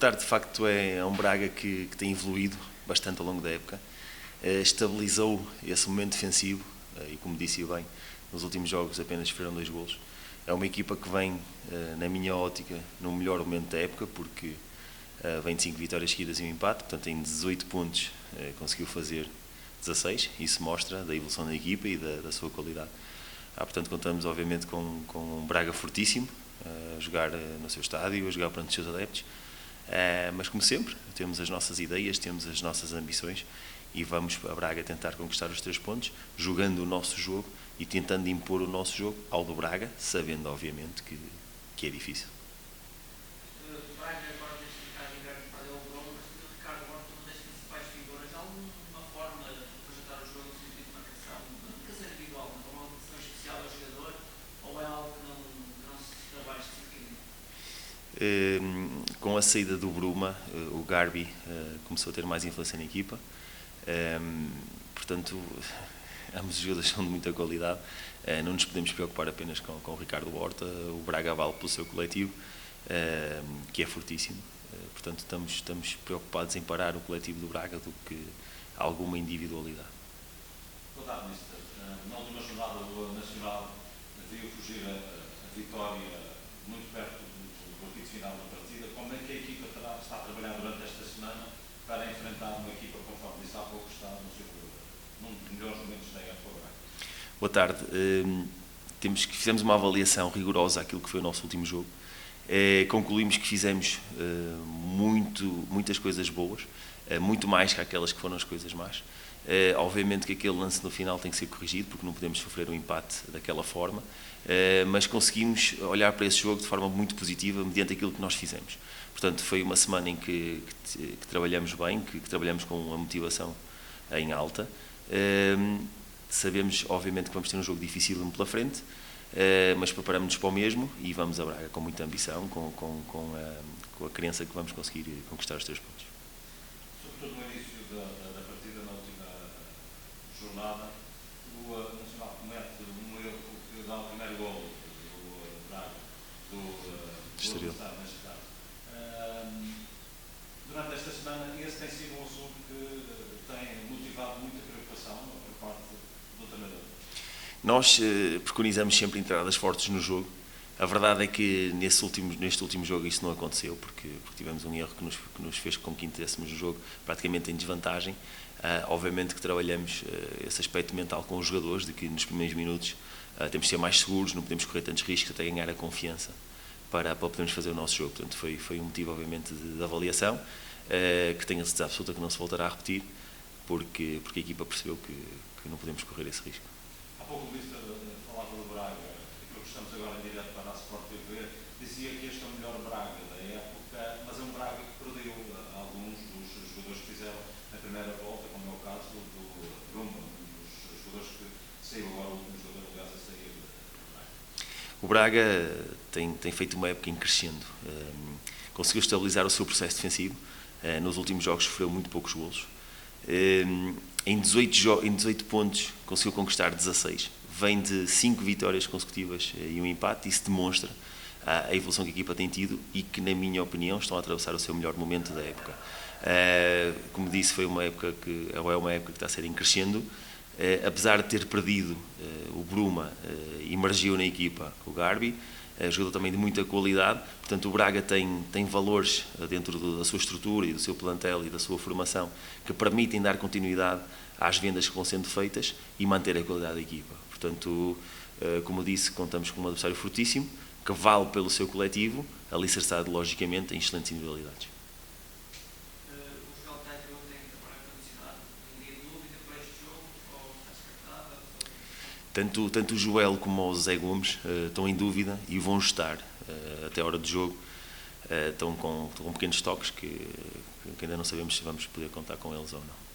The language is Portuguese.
Tarde, de facto, é um Braga que tem evoluído bastante ao longo da época. Estabilizou esse momento defensivo e, como disse bem, nos últimos jogos apenas sofreram 2 golos. É uma equipa que vem, na minha ótica, no melhor momento da época, porque vem de 5 vitórias seguidas e um empate, portanto em 18 pontos conseguiu fazer 16. Isso mostra da evolução da equipa e da sua qualidade. Portanto, contamos obviamente com um Braga fortíssimo, a jogar no seu estádio, a jogar perante os seus adeptos. Mas como sempre, temos as nossas ideias, temos as nossas ambições e vamos a Braga tentar conquistar os 3 pontos, jogando o nosso jogo e tentando impor o nosso jogo ao do Braga, sabendo obviamente que é difícil. Com a saída do Bruma, o Garbi começou a ter mais influência na equipa. Portanto, ambos os jogadores são de muita qualidade. Não nos podemos preocupar apenas com o Ricardo Horta. O Braga vale pelo seu coletivo, que é fortíssimo. Portanto, estamos preocupados em parar o coletivo do Braga do que alguma individualidade. Boa tarde, Mister. Na última jornada do Nacional viu fugir a vitória muito perto do apito final da partida. Como é que a equipa está a trabalhar durante esta semana para enfrentar uma equipa, conforme disse há pouco, está num dos melhores momentos da época? Boa tarde. Fizemos uma avaliação rigorosa àquilo que foi o nosso último jogo. Concluímos que fizemos muitas coisas boas, muito mais que aquelas que foram as coisas más. Obviamente que aquele lance no final tem que ser corrigido, porque não podemos sofrer um empate daquela forma, mas conseguimos olhar para esse jogo de forma muito positiva, mediante aquilo que nós fizemos. Portanto, foi uma semana em que trabalhamos bem, que trabalhamos com a motivação em alta. Sabemos, obviamente, que vamos ter um jogo difícil pela frente, mas preparamos-nos para o mesmo e vamos a Braga com muita ambição, com a crença que vamos conseguir conquistar os 3 pontos. Sobretudo no início da partida, na última jornada, o Nacional comete um erro que dá o primeiro golo do Braga, do Estoril. neste caso. Durante esta semana, esse tem sido um assunto que tem motivado muita preocupação por parte do treinador. Nós preconizamos sempre entradas fortes no jogo. A verdade é que neste último jogo isso não aconteceu, porque tivemos um erro que nos fez com que entrássemos no jogo praticamente em desvantagem. Obviamente que trabalhamos esse aspecto mental com os jogadores, de que nos primeiros minutos temos de ser mais seguros, não podemos correr tantos riscos até ganhar a confiança para podermos fazer o nosso jogo. Portanto, foi um motivo, obviamente, de avaliação, que tenho a certeza absoluta que não se voltará a repetir, porque a equipa percebeu que não podemos correr esse risco. Há pouco o Mister falava do Braga, e porque estamos agora em direto para a Sport TV, dizia que este é o melhor Braga da época, mas é um Braga que perdeu alguns dos jogadores que fizeram na primeira volta, como é o caso do Bruma, um dos jogadores que saiu agora, o último jogador, aliás, a sair do Braga. O Braga tem feito uma época em crescendo. Conseguiu estabilizar o seu processo defensivo. Nos últimos jogos sofreu muito poucos golos. Em 18 pontos conseguiu conquistar 16. Vem de 5 vitórias consecutivas e um empate. Isso demonstra a evolução que a equipa tem tido e que, na minha opinião, estão a atravessar o seu melhor momento da época. Como disse, é uma época que está a ser em crescendo. Apesar de ter perdido o Bruma, emergiu na equipa o Garbi, jogador também de muita qualidade. Portanto, o Braga tem valores dentro da sua estrutura e do seu plantel e da sua formação que permitem dar continuidade às vendas que vão sendo feitas e manter a qualidade da equipa. Portanto, como disse, contamos com um adversário fortíssimo, que vale pelo seu coletivo, alicerçado logicamente em excelentes individualidades. Tanto o Joel como o Zé Gomes estão em dúvida e vão estar até a hora do jogo. Estão com pequenos toques que ainda não sabemos se vamos poder contar com eles ou não.